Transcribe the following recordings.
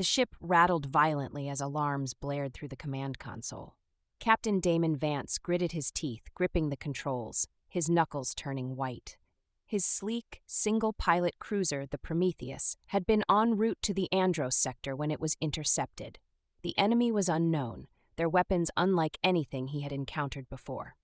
The ship rattled violently as alarms blared through the command console. Captain Damon Vance gritted his teeth, gripping the controls, his knuckles turning white. His sleek, single-pilot cruiser, the Prometheus, had been en route to the Andros sector when it was intercepted. The enemy was unknown, their weapons unlike anything he had encountered before.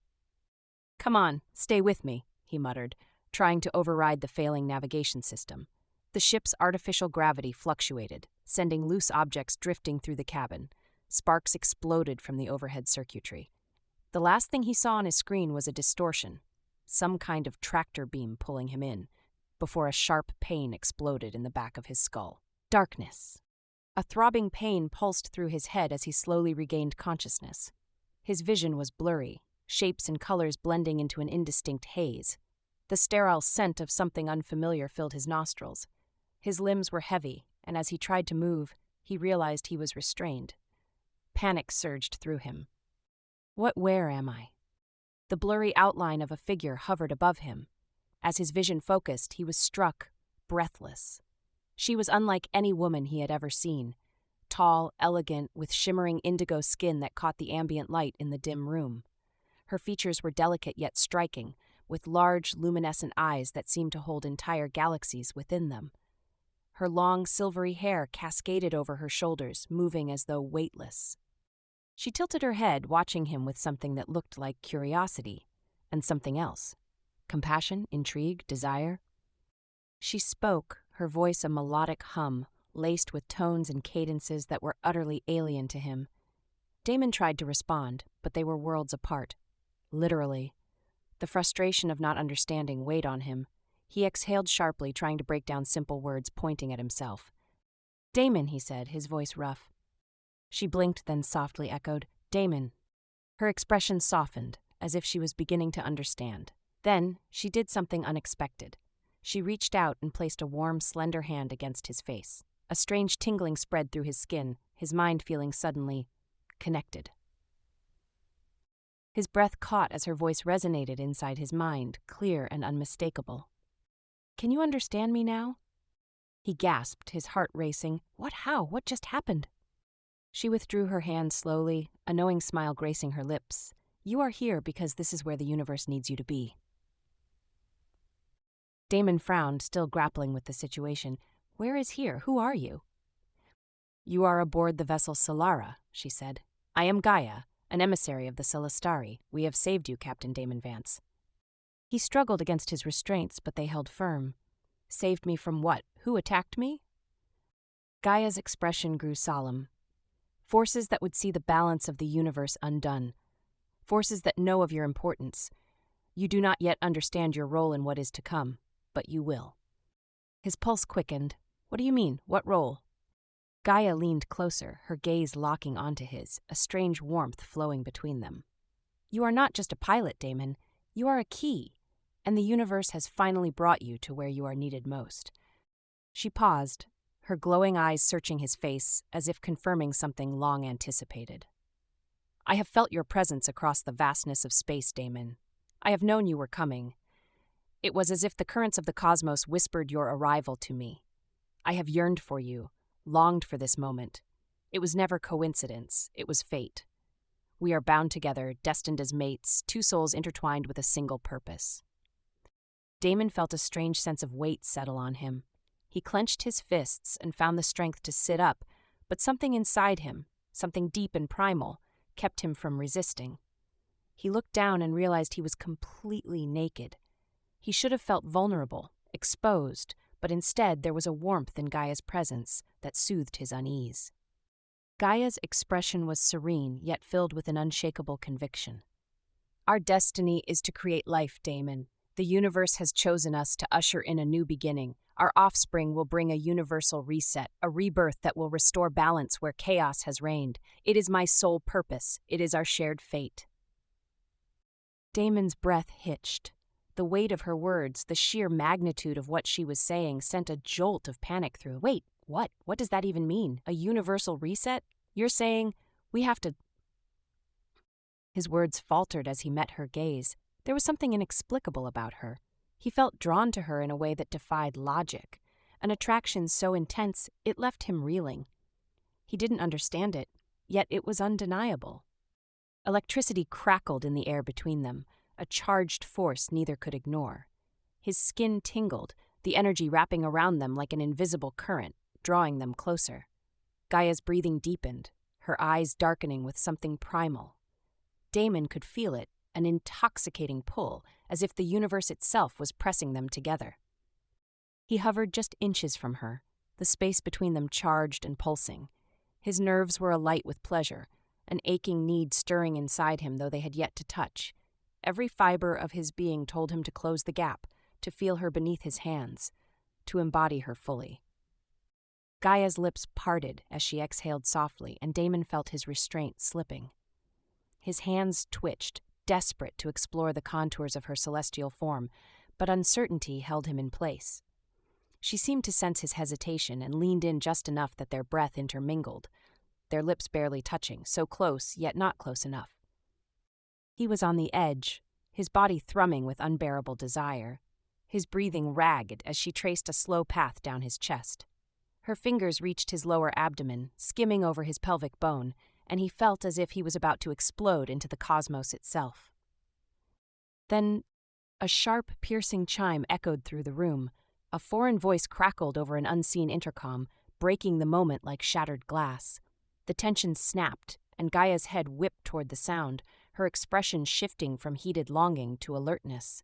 "Come on, stay with me," he muttered, trying to override the failing navigation system. The ship's artificial gravity fluctuated, sending loose objects drifting through the cabin. Sparks exploded from the overhead circuitry. The last thing he saw on his screen was a distortion, some kind of tractor beam pulling him in, before a sharp pain exploded in the back of his skull. Darkness. A throbbing pain pulsed through his head as he slowly regained consciousness. His vision was blurry, shapes and colors blending into an indistinct haze. The sterile scent of something unfamiliar filled his nostrils. His limbs were heavy, and as he tried to move, he realized he was restrained. Panic surged through him. Where am I? The blurry outline of a figure hovered above him. As his vision focused, he was struck, breathless. She was unlike any woman he had ever seen. Tall, elegant, with shimmering indigo skin that caught the ambient light in the dim room. Her features were delicate yet striking, with large, luminescent eyes that seemed to hold entire galaxies within them. Her long, silvery hair cascaded over her shoulders, moving as though weightless. She tilted her head, watching him with something that looked like curiosity, and something else. Compassion, intrigue, desire. She spoke, her voice a melodic hum, laced with tones and cadences that were utterly alien to him. Damon tried to respond, but they were worlds apart. Literally. The frustration of not understanding weighed on him. He exhaled sharply, trying to break down simple words, pointing at himself. "Damon," he said, his voice rough. She blinked, then softly echoed, "Damon." Her expression softened, as if she was beginning to understand. Then, she did something unexpected. She reached out and placed a warm, slender hand against his face. A strange tingling spread through his skin, his mind feeling suddenly connected. His breath caught as her voice resonated inside his mind, clear and unmistakable. "Can you understand me now?" He gasped, his heart racing. How? What just happened? She withdrew her hand slowly, a knowing smile gracing her lips. "You are here because this is where the universe needs you to be." Damon frowned, still grappling with the situation. "Where is here? Who are you?" "You are aboard the vessel Solara," she said. "I am Gaia, an emissary of the Scifistories. We have saved you, Captain Damon Vance." He struggled against his restraints, but they held firm. "Saved me from what? Who attacked me?" Gaia's expression grew solemn. "Forces that would see the balance of the universe undone. Forces that know of your importance. You do not yet understand your role in what is to come, but you will." His pulse quickened. "What do you mean? What role?" Gaia leaned closer, her gaze locking onto his, a strange warmth flowing between them. "You are not just a pilot, Damon. You are a key, and the universe has finally brought you to where you are needed most." She paused, her glowing eyes searching his face as if confirming something long anticipated. "I have felt your presence across the vastness of space, Damon. I have known you were coming. It was as if the currents of the cosmos whispered your arrival to me. I have yearned for you, longed for this moment. It was never coincidence, it was fate. We are bound together, destined as mates, two souls intertwined with a single purpose." Damon felt a strange sense of weight settle on him. He clenched his fists and found the strength to sit up, but something inside him, something deep and primal, kept him from resisting. He looked down and realized he was completely naked. He should have felt vulnerable, exposed, but instead there was a warmth in Gaia's presence that soothed his unease. Gaia's expression was serene, yet filled with an unshakable conviction. "Our destiny is to create life, Damon. The universe has chosen us to usher in a new beginning. Our offspring will bring a universal reset, a rebirth that will restore balance where chaos has reigned. It is my sole purpose. It is our shared fate." Damon's breath hitched. The weight of her words, the sheer magnitude of what she was saying, sent a jolt of panic through. "Wait, what? What does that even mean? A universal reset? You're saying we have to—" His words faltered as he met her gaze. There was something inexplicable about her. He felt drawn to her in a way that defied logic, an attraction so intense it left him reeling. He didn't understand it, yet it was undeniable. Electricity crackled in the air between them, a charged force neither could ignore. His skin tingled, the energy wrapping around them like an invisible current, drawing them closer. Gaia's breathing deepened, her eyes darkening with something primal. Damon could feel it, an intoxicating pull, as if the universe itself was pressing them together. He hovered just inches from her, the space between them charged and pulsing. His nerves were alight with pleasure, an aching need stirring inside him though they had yet to touch. Every fiber of his being told him to close the gap, to feel her beneath his hands, to embody her fully. Gaia's lips parted as she exhaled softly, and Damon felt his restraint slipping. His hands twitched, desperate to explore the contours of her celestial form, but uncertainty held him in place. She seemed to sense his hesitation and leaned in just enough that their breath intermingled, their lips barely touching, so close yet not close enough. He was on the edge, his body thrumming with unbearable desire, his breathing ragged as she traced a slow path down his chest. Her fingers reached his lower abdomen, skimming over his pelvic bone, and he felt as if he was about to explode into the cosmos itself. Then, a sharp, piercing chime echoed through the room. A foreign voice crackled over an unseen intercom, breaking the moment like shattered glass. The tension snapped, and Gaia's head whipped toward the sound, her expression shifting from heated longing to alertness.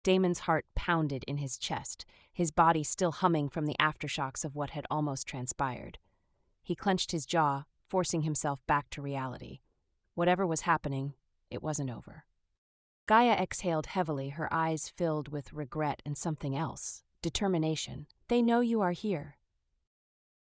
Damon's heart pounded in his chest, his body still humming from the aftershocks of what had almost transpired. He clenched his jaw, forcing himself back to reality. Whatever was happening, it wasn't over. Gaia exhaled heavily, her eyes filled with regret and something else, determination. "They know you are here,"